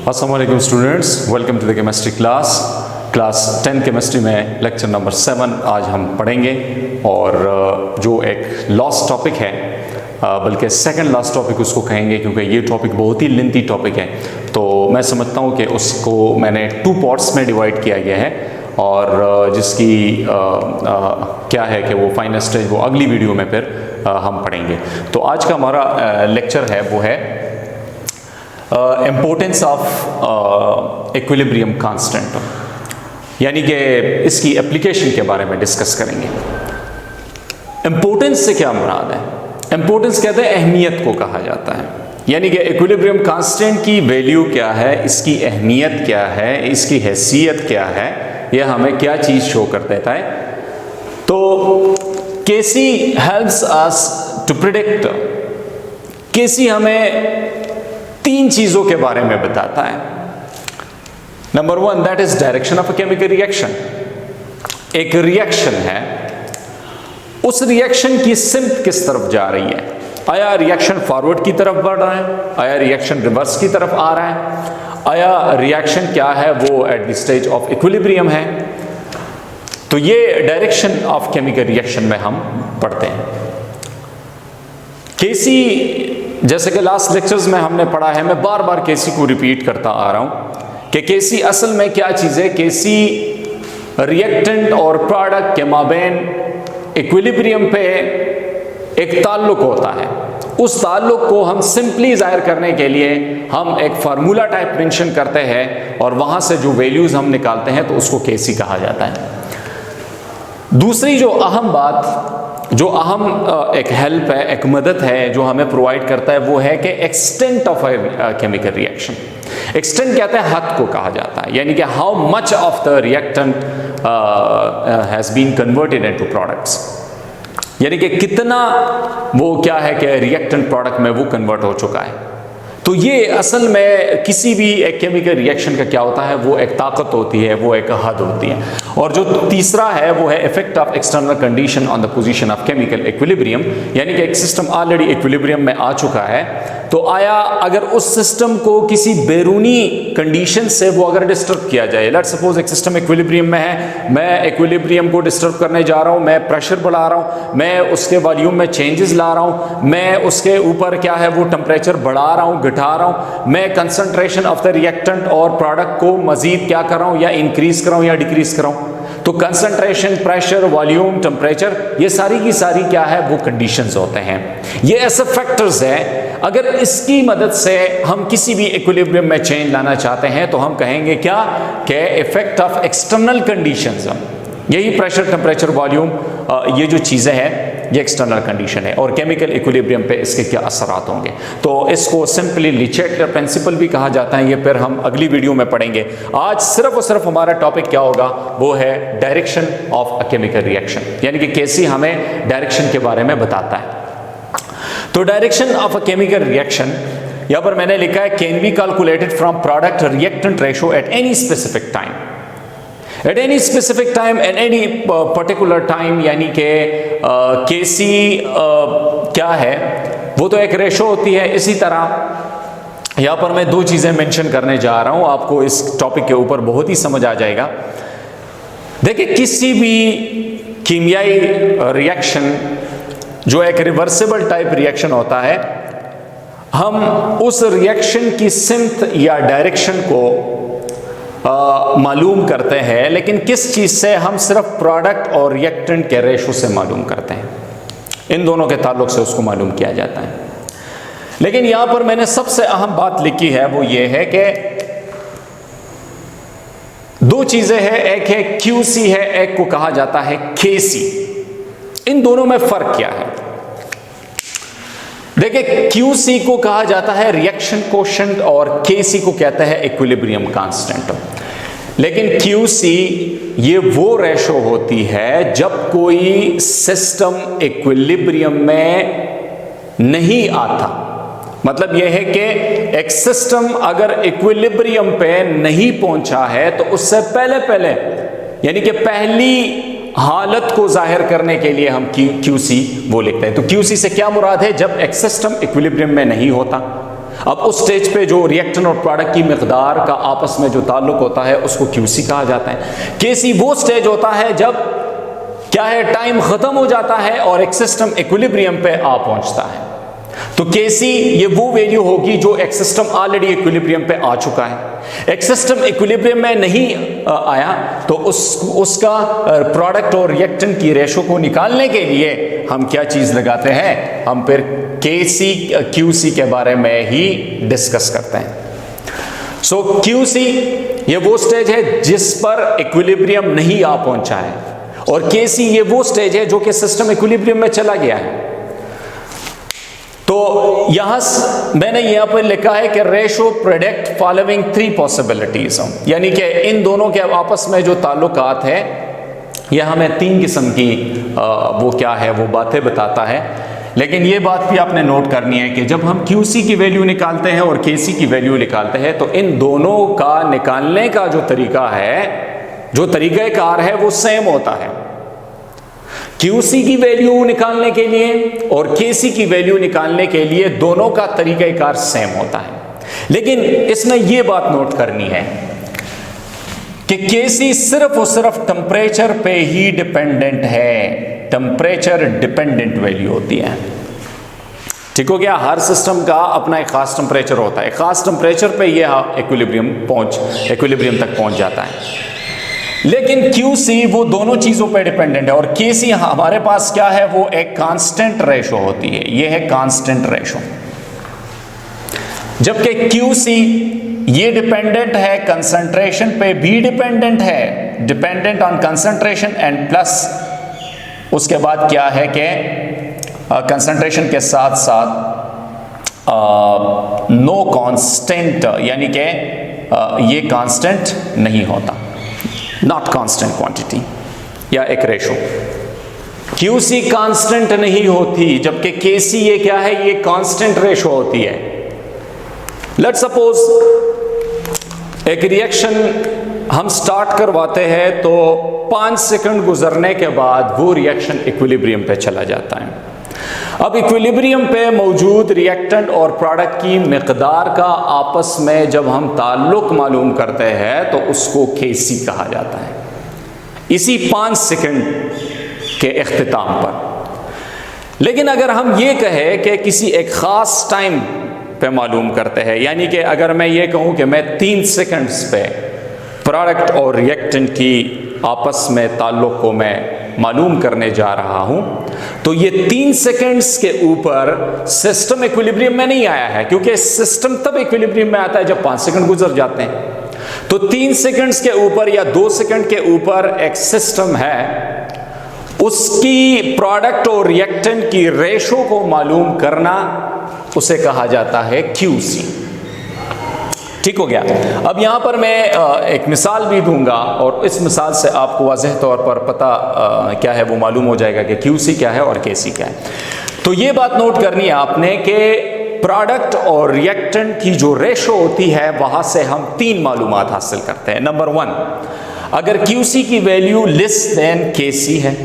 अस्सलामुअलैकुम students, welcome to the chemistry class 10 chemistry में lecture number 7 आज हम पढ़ेंगे। और जो एक लास्ट टॉपिक है, बल्कि सेकंड लास्ट टॉपिक उसको कहेंगे, क्योंकि ये टॉपिक बहुत ही लेंथी टॉपिक है। तो मैं समझता हूँ कि उसको मैंने 2 पार्ट्स में डिवाइड किया गया है, और जिसकी क्या है कि वो फाइनल स्टेज वो अगली वीडियो में फिर हम पढ़ेंगे। तो आज का हमारा लेक्चर है वो है इम्पोर्टेंस ऑफ इक्विलिब्रियम कांस्टेंट, यानी कि इसकी एप्लीकेशन के बारे में डिस्कस करेंगे। इम्पोर्टेंस से क्या मुराद है? इम्पोर्टेंस कहते हैं अहमियत को कहा जाता है, यानी कि इक्विलिब्रियम कांस्टेंट की वैल्यू क्या है, इसकी अहमियत क्या है, इसकी हैसियत क्या है, यह हमें क्या चीज़ शो कर देता है। तो केसी हेल्प्स अस टू प्रिडिक्ट, केसी हमें 3 चीज़ों के बारे में बताता है। Number 1, that is direction of a chemical reaction. एक रिएक्शन है, उस रिएक्शन की सिम्त किस तरफ जा रही है? आया रिएक्शन फॉरवर्ड की तरफ बढ़ रहा है, आया रिएक्शन रिवर्स की तरफ आ रहा है, आया रिएक्शन क्या है वो at the stage of equilibrium है। तो ये डायरेक्शन ऑफ केमिकल रिएक्शन में हम पढ़ते हैं। केसी, जैसे कि लास्ट लेक्चर्स में हमने पढ़ा है, मैं बार बार केसी को रिपीट करता आ रहा हूं कि केसी असल में क्या चीज़ है। केसी रिएक्टेंट और प्रोडक्ट के माबैन इक्विलिब्रियम पे एक ताल्लुक होता है। उस ताल्लुक को हम सिंपली जाहिर करने के लिए हम एक फार्मूला टाइप मेंशन करते हैं, और वहां से जो वैल्यूज हम निकालते हैं तो उसको केसी कहा जाता है। दूसरी जो अहम बात, जो अहम एक हेल्प है, एक मदद है जो हमें प्रोवाइड करता है, वो है कि extent of chemical reaction. Extent कहते हैं हद को कहा जाता है, यानी कि how much of the reactant has been converted into products, यानी कि कितना वो क्या है कि रिएक्टेंट प्रोडक्ट में वो कन्वर्ट हो चुका है। तो ये असल में किसी भी एक केमिकल रिएक्शन का क्या होता है, वो एक ताकत होती है, वो एक हद होती है। और जो तीसरा है वो है effect of external condition on the position of chemical equilibrium, यानी कि एक सिस्टम ऑलरेडी इक्विलिब्रियम में आ चुका है, तो आया अगर उस सिस्टम को किसी बैरूनी कंडीशन से वो अगर डिस्टर्ब किया जाए, लेट्स सपोज एक सिस्टम इक्विलिब्रियम में है, मैं इक्विलिब्रियम को डिस्टर्ब करने जा रहा हूँ, मैं प्रेशर बढ़ा रहा हूँ, मैं उसके वॉल्यूम में चेंजेस ला रहा हूँ, मैं उसके ऊपर क्या है वो टेम्परेचर बढ़ा रहा हूँ, घटा रहा हूँ, मैं कंसंट्रेशन ऑफ द रिएक्टेंट और प्रोडक्ट को मजीद क्या कर रहा हूँ, या इंक्रीज कर रहा हूँ या डिक्रीज कर रहा हूँ। तो कंसंट्रेशन, प्रेशर, वॉल्यूम, टेम्परेचर, ये सारी की सारी क्या है वो कंडीशंस होते हैं। ये ऐसे फैक्टर्स हैं, अगर इसकी मदद से हम किसी भी इक्विलिब्रियम में चेंज लाना चाहते हैं तो हम कहेंगे क्या कि इफेक्ट ऑफ एक्सटर्नल कंडीशंस। यही प्रेशर, टेम्परेचर, वॉल्यूम, ये जो चीज़ें हैं ये एक्सटर्नल कंडीशन है, और केमिकल इक्विलिब्रियम पे इसके क्या असरात होंगे। तो इसको सिंपली लिचेट प्रिंसिपल भी कहा जाता है, ये फिर हम अगली वीडियो में पढ़ेंगे। आज सिर्फ और सिर्फ हमारा टॉपिक क्या होगा, वो है direction of a chemical reaction, यानी कि केसी हमें डायरेक्शन के बारे में बताता है। तो direction of a chemical reaction यहां पर मैंने लिखा है can be calculated from product reactant ratio at any specific time, at any specific time, at any particular time, यानी कि केसी क्या है वो तो एक रेशो होती है। इसी तरह यहां पर मैं 2 चीजें मेंशन करने जा रहा हूं, आपको इस टॉपिक के ऊपर बहुत ही समझ आ जाएगा। देखिए, किसी भी कीमियाई रिएक्शन जो एक रिवर्सिबल टाइप रिएक्शन होता है, हम उस रिएक्शन की सिम्त या डायरेक्शन को मालूम करते हैं, लेकिन किस चीज़ से? हम सिर्फ प्रोडक्ट और रिएक्टेंट के रेशो से मालूम करते हैं, इन दोनों के ताल्लुक से उसको मालूम किया जाता है। लेकिन यहां पर मैंने सबसे अहम बात लिखी है वो ये है कि 2 चीजें हैं, एक है क्यूसी है, एक को कहा जाता है केसी। इन दोनों में फर्क क्या है? देखिए, क्यूसी को कहा जाता है रिएक्शन कोशेंट और केसी को कहता है इक्विलिब्रियम कांस्टेंट। लेकिन क्यूसी ये वो रेशो होती है जब कोई सिस्टम इक्विलिब्रियम में नहीं आता। मतलब यह है कि एक सिस्टम अगर इक्विलिब्रियम पे नहीं पहुंचा है तो उससे पहले यानी कि पहली हालत को जाहिर करने के लिए हम क्यूसी वो लिखते हैं। तो क्यूसी से क्या मुराद है? जब एक सिस्टम इक्विलिब्रियम में नहीं होता, अब उस स्टेज पे जो रिएक्टेंट और प्रोडक्ट की मिकदार का आपस में जो ताल्लुक होता है उसको क्यूसी कहा जाता है। केसी वो स्टेज होता है जब क्या है, टाइम खत्म हो जाता है और एक सिस्टम इक्विलिब्रियम पे आ पहुंचता है। तो केसी ये वो वैल्यू होगी जो एक सिस्टम ऑलरेडी इक्विलिब्रियम पे आ चुका है। एक सिस्टम इक्विलिब्रियम में नहीं आया तो उसका प्रोडक्ट और रिएक्टेंट की रेशो को निकालने के लिए हम क्या चीज लगाते हैं, हम फिर केसी क्यूसी के बारे में ही डिस्कस करते हैं। सो क्यूसी ये वो स्टेज है जिस पर इक्विलिब्रियम नहीं आ पहुंचा है, और केसी ये वो स्टेज है जो कि सिस्टम इक्विलिब्रियम में चला गया है। तो यहां मैंने यहां पर लिखा है कि रेशो प्रेडिक्ट फॉलोइंग 3 पॉसिबिलिटीज, यानी कि इन दोनों के आपस में जो ताल्लुकात है यह हमें 3 किस्म की वो क्या है वो बातें बताता है। लेकिन ये बात भी आपने नोट करनी है कि जब हम क्यूसी की वैल्यू निकालते हैं और केसी की वैल्यू निकालते हैं तो इन दोनों का निकालने का जो तरीका है, जो तरीक़ाकार है वो सेम होता है। क्यूसी की वैल्यू निकालने के लिए और केसी की वैल्यू निकालने के लिए दोनों का तरीक़ाकार सेम होता है। लेकिन इसमें यह बात नोट करनी है कि केसी सिर्फ और सिर्फ टेम्परेचर पे ही डिपेंडेंट है, टेम्परेचर डिपेंडेंट वैल्यू होती है। ठीक हो गया। हर सिस्टम का अपना एक खास टेम्परेचर होता है, एक खास टेम्परेचर पे यह इक्विलिब्रियम तक पहुंच जाता है। लेकिन QC वो दोनों चीजों पे डिपेंडेंट है, और KC हमारे पास क्या है, वो एक कांस्टेंट रेशो होती है, ये है कांस्टेंट रेशो। जबकि QC ये डिपेंडेंट है कंसंट्रेशन पे भी डिपेंडेंट है, dependent on concentration and plus उसके बाद क्या है कि कंसंट्रेशन के साथ साथ नो कांस्टेंट, यानी कि ये कांस्टेंट नहीं होता, नॉट कांस्टेंट क्वांटिटी या एक रेशो। QC कांस्टेंट नहीं होती, जबकि KC ये क्या है, ये कांस्टेंट रेशो होती है। लेट्स सपोज एक रिएक्शन हम स्टार्ट करवाते हैं तो 5 सेकंड गुजरने के बाद वो रिएक्शन इक्विलिब्रियम पे चला जाता है। अब इक्विलिब्रियम पे मौजूद रिएक्टेंट और प्रोडक्ट की मिकदार का आपस में जब हम ताल्लुक मालूम करते हैं तो उसको KC कहा जाता है, इसी 5 सेकंड के इख्तिताम पर। लेकिन अगर हम ये कहें कि किसी एक ख़ास टाइम पे मालूम करते हैं, यानी कि अगर मैं ये कहूँ कि मैं 3 सेकंड्स पे प्रोडक्ट और रिएक्टेंट की आपस में ताल्लुक को मैं मालूम करने जा रहा हूं, तो ये 3 सेकंड्स के ऊपर सिस्टम इक्विलिब्रियम में नहीं आया है, क्योंकि सिस्टम तब इक्विलिब्रियम में आता है जब 5 सेकंड गुजर जाते हैं। तो 3 सेकंड्स के ऊपर या 2 सेकंड के ऊपर एक सिस्टम है, उसकी प्रोडक्ट और रिएक्टेंट की रेशो को मालूम करना उसे कहा जाता है QC। ठीक हो गया। अब यहां पर मैं एक मिसाल भी दूंगा और इस मिसाल से आपको वाज़ेह तौर पर पता क्या है वो मालूम हो जाएगा कि QC क्या है और KC क्या है। तो ये बात नोट करनी है आपने कि प्रोडक्ट और रिएक्टेंट की जो रेशो होती है वहां से हम 3 मालूमात हासिल करते हैं। नंबर 1, अगर QC की वैल्यू लेस देन KC है,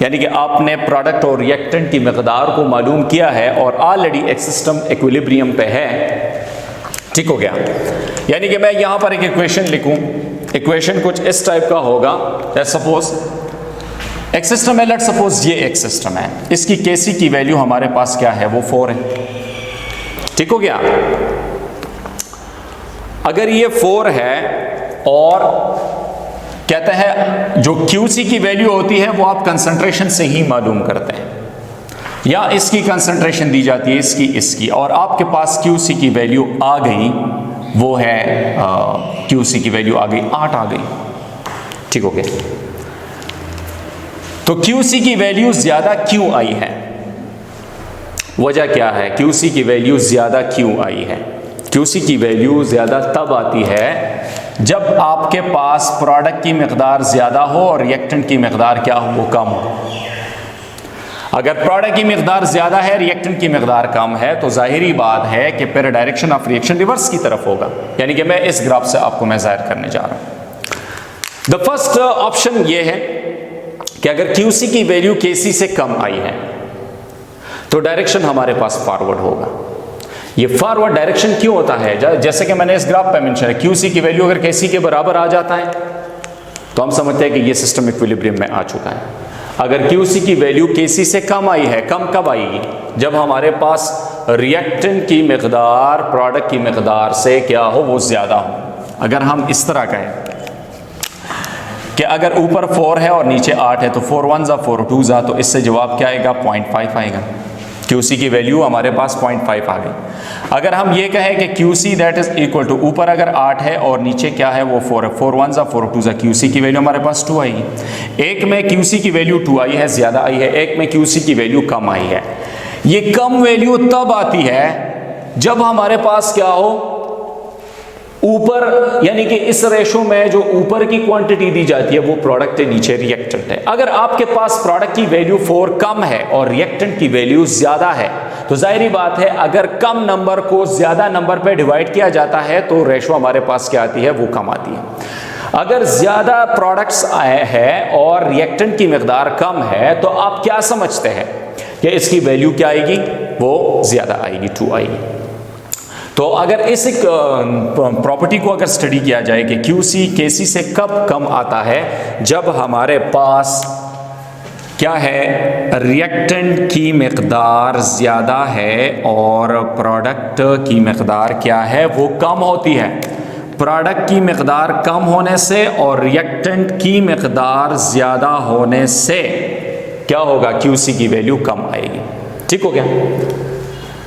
यानी कि आपने प्रोडक्ट और रिएक्टेंट की मिकदार को मालूम किया है और ऑलरेडी एक सिस्टम इक्विलिब्रियम पे है। ठीक हो गया। यानी कि मैं यहां पर एक इक्वेशन लिखूं, इक्वेशन कुछ इस टाइप का होगा। लेट्स सपोज एक सिस्टम है, लेट्स सपोज ये एक सिस्टम है, इसकी KC की वैल्यू हमारे पास क्या है, वो 4 है। ठीक हो गया। अगर ये 4 है और कहते हैं जो QC की वैल्यू होती है वो आप कंसंट्रेशन से ही मालूम करते हैं, या इसकी कंसंट्रेशन दी जाती है, इसकी, और आपके पास QC की वैल्यू आ गई, वो है QC की वैल्यू आ गई 8 आ गई। ठीक हो गया। तो QC की वैल्यू ज्यादा क्यों आई है, वजह क्या है, QC की वैल्यू ज्यादा क्यों आई है? QC की वैल्यू ज्यादा तब आती है जब आपके पास प्रोडक्ट की मिकदार ज्यादा हो और रिएक्टेंट की मिकदार क्या हो, वो कम हो। अगर प्रोडक्ट की मिकदार ज्यादा है, रिएक्टेंट की मिकदार कम है, तो जाहिरी बात है कि फिर डायरेक्शन ऑफ रिएक्शन रिवर्स की तरफ होगा। यानी कि मैं इस ग्राफ से आपको मैं जाहिर करने जा रहा हूं। द फर्स्ट ऑप्शन ये है कि अगर QC की वैल्यू KC से कम आई है तो डायरेक्शन हमारे पास फॉरवर्ड होगा, ये फॉरवर्ड डायरेक्शन क्यों होता है? जैसे कि मैंने इस ग्राफ पे मेंशन है, क्यूसी की वैल्यू अगर केसी के बराबर आ जाता है तो हम समझते हैं कि ये सिस्टम इक्विलिब्रियम में आ चुका है। अगर क्यूसी की वैल्यू केसी से कम आई है, कम कब आएगी? जब हमारे पास रिएक्टेंट की मिकदार प्रोडक्ट की मिकदार से क्या हो, वो ज़्यादा हो। अगर हम इस तरह कहें कि अगर ऊपर 4 है और नीचे 8 है तो 4 1 जा 4 2 जा, तो इससे जवाब क्या आएगा? 0.5 आएगा। क्यूसी की वैल्यू हमारे पास 0.5 आ गई। अगर हम ये कहें कि QC that is equal to, ऊपर अगर 8 है और नीचे क्या है, वो 4 है, 4 1 जा 4 2 जा, क्यूसी की वैल्यू हमारे पास 2 आएगी। एक में क्यूसी की वैल्यू 2 आई है, ज़्यादा आई है, एक में क्यूसी की वैल्यू कम आई है। ये कम वैल्यू तब आती है जब हमारे पास क्या हो, ऊपर यानी कि इस रेशो में जो ऊपर की क्वांटिटी दी जाती है वो प्रोडक्ट है, नीचे रिएक्टेंट है। अगर आपके पास प्रोडक्ट की वैल्यू 4 कम है और रिएक्टेंट की वैल्यू ज्यादा है तो जाहिर बात है अगर कम नंबर को ज्यादा नंबर पे डिवाइड किया जाता है तो रेशो हमारे पास क्या आती है, वो कम आती है। अगर ज्यादा प्रोडक्ट्स आए हैं और रिएक्टेंट की मिकदार कम है तो आप क्या समझते हैं कि इसकी वैल्यू क्या आएगी, वो ज्यादा आएगी, 2 आएगी। तो अगर इस प्रॉपर्टी को अगर स्टडी किया जाए कि क्यूसी केसी से कब कम आता है, जब हमारे पास क्या है, रिएक्टेंट की मिकदार ज़्यादा है और प्रोडक्ट की मिकदार क्या है, वो कम होती है। प्रोडक्ट की मिकदार कम होने से और रिएक्टेंट की मिकदार ज़्यादा होने से क्या होगा, क्यूसी की वैल्यू कम आएगी। ठीक हो गया?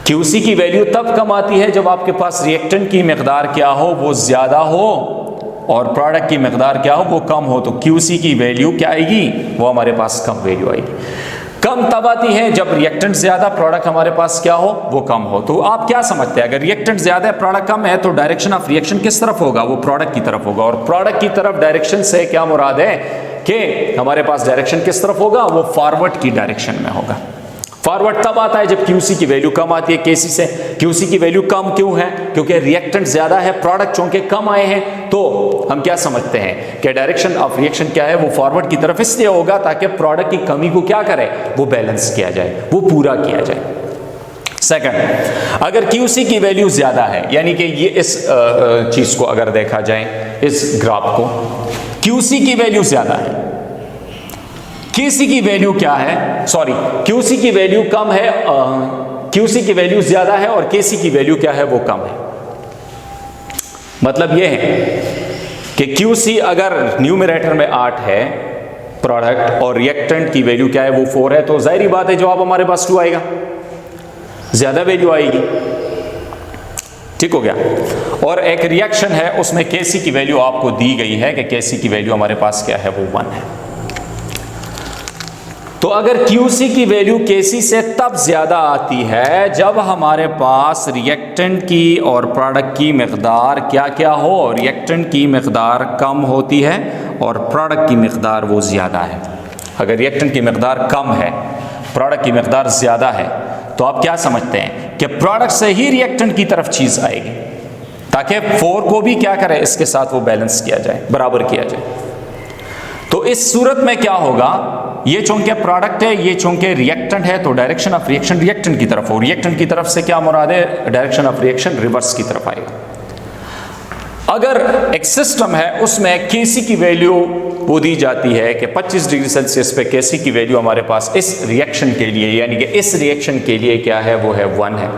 क्यूसी की वैल्यू तब कम आती है जब आपके पास रिएक्टेंट की मिकदार क्या हो, वो ज़्यादा हो और प्रोडक्ट की मिकदार क्या हो, वो कम हो। तो क्यूसी की वैल्यू क्या आएगी, वो हमारे पास कम वैल्यू आएगी। कम तब आती है जब रिएक्टेंट ज़्यादा प्रोडक्ट हमारे पास क्या हो, वो कम हो। तो आप क्या समझते हैं, अगर रिएक्टेंट ज़्यादा है प्रोडक्ट कम है तो डायरेक्शन ऑफ रिएक्शन किस तरफ होगा, वो प्रोडक्ट की तरफ होगा। और प्रोडक्ट की तरफ डायरेक्शन से क्या मुराद है कि हमारे पास डायरेक्शन किस तरफ होगा, वो फॉरवर्ड की डायरेक्शन में होगा। फॉरवर्ड तब आता है जब क्यूसी की वैल्यू कम आती है केसी से। क्यूसी की वैल्यू कम क्यों है, क्योंकि रिएक्टेंट ज्यादा है, प्रोडक्ट चूंकि कम आए हैं। तो हम क्या समझते हैं कि डायरेक्शन ऑफ रिएक्शन क्या है, वो फॉरवर्ड की तरफ इसलिए होगा ताकि प्रोडक्ट की कमी को क्या करे, वो बैलेंस किया जाए, वो पूरा किया जाए। सेकंड, अगर क्यूसी की वैल्यू ज्यादा है, यानी कि ये इस चीज को अगर देखा जाए, इस ग्राफ को, क्यूसी की वैल्यू ज्यादा है, केसी की वैल्यू क्या है, सॉरी क्यूसी की वैल्यू कम है, क्यूसी की वैल्यू ज्यादा है और केसी की वैल्यू क्या है, वो कम है। मतलब ये है कि क्यूसी अगर न्यूमरेटर में 8 है प्रोडक्ट और रिएक्टेंट की वैल्यू क्या है, वो 4 है, तो जाहिर बात है जवाब हमारे पास 2 आएगा, ज्यादा वैल्यू आएगी। ठीक हो गया? और एक रिएक्शन है उसमें केसी की वैल्यू आपको दी गई है कि केसी की वैल्यू हमारे पास क्या है, वो 1 है। तो अगर क्यूसी की वैल्यू केसी से तब ज्यादा आती है जब हमारे पास रिएक्टेंट की और प्रोडक्ट की मिकदार क्या क्या हो, रिएक्टेंट की मिकदार कम होती है और प्रोडक्ट की मिकदार वो ज्यादा है। अगर रिएक्टेंट की मिकदार कम है, प्रोडक्ट की मिकदार ज्यादा है, तो आप क्या समझते हैं कि प्रोडक्ट से ही रिएक्टेंट की तरफ चीज आएगी ताकि 4 को भी क्या करे, इसके साथ वो बैलेंस किया जाए, बराबर किया जाए। तो इस सूरत में क्या होगा, ये चूंकि प्रोडक्ट है, ये चूंकि रिएक्टेंट है, तो डायरेक्शन ऑफ रिएक्शन रिएक्टेंट की तरफ हो। रिएक्टेंट की तरफ से क्या मुराद है, डायरेक्शन ऑफ रिएक्शन रिवर्स की तरफ आएगा। अगर एक सिस्टम है उसमें केसी की वैल्यू वो दी जाती है कि 25 डिग्री सेल्सियस पे केसी की वैल्यू हमारे पास इस रिएक्शन के लिए, यानी कि इस रिएक्शन के लिए क्या है, वो है 1 है,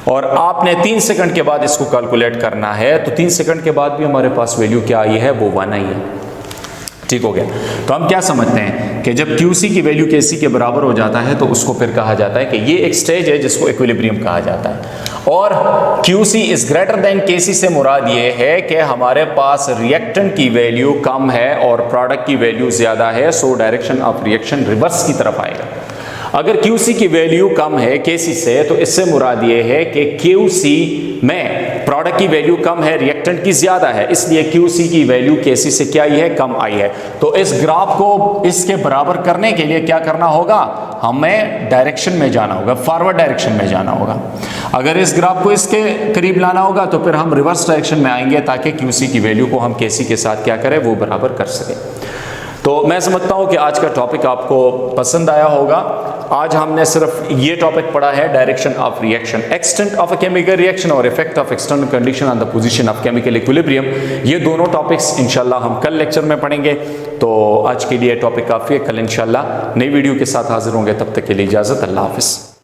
और आपने 3 सेकंड के बाद इसको कैलकुलेट करना है, तो 3 सेकंड के बाद भी हमारे पास वैल्यू क्या आई है, वो 1 आई है। ठीक हो गया? तो हम क्या समझते हैं कि जब क्यूसी की वैल्यू केसी के बराबर हो जाता है तो उसको फिर कहा जाता है कि ये एक स्टेज है जिसको इक्विलिब्रियम कहा जाता है। और क्यूसी इज ग्रेटर देन केसी से मुराद ये है कि हमारे पास रिएक्टेंट की वैल्यू कम है और प्रोडक्ट की वैल्यू ज्यादा है, so direction of reaction reverse की तरफ आएगा। अगर क्यूसी की वैल्यू कम है केसी से, तो इससे मुराद ये है कि क्यूसी में प्रोडक्ट की वैल्यू कम है, रिएक्टेंट की ज्यादा है, इसलिए क्यूसी की वैल्यू केसी से क्या आई है, कम आई है। तो इस ग्राफ को इसके बराबर करने के लिए क्या करना होगा, हमें डायरेक्शन में जाना होगा, फॉरवर्ड डायरेक्शन में जाना होगा। अगर इस ग्राफ को इसके करीब लाना होगा तो फिर हम रिवर्स डायरेक्शन में आएंगे ताकि क्यूसी की वैल्यू को हम केसी के साथ क्या करें, वो बराबर कर सकें। तो मैं समझता हूं कि आज का टॉपिक आपको पसंद आया होगा। आज हमने सिर्फ ये टॉपिक पढ़ा है, direction of reaction, extent of a chemical reaction और effect of external condition on the position of chemical equilibrium. ये दोनों टॉपिक्स इंशाल्लाह हम कल लेक्चर में पढ़ेंगे। तो आज के लिए टॉपिक काफ़ी है, कल इंशाल्लाह नई वीडियो के साथ हाजिर होंगे। तब तक के लिए इजाज़त, अल्लाह हाफिज़।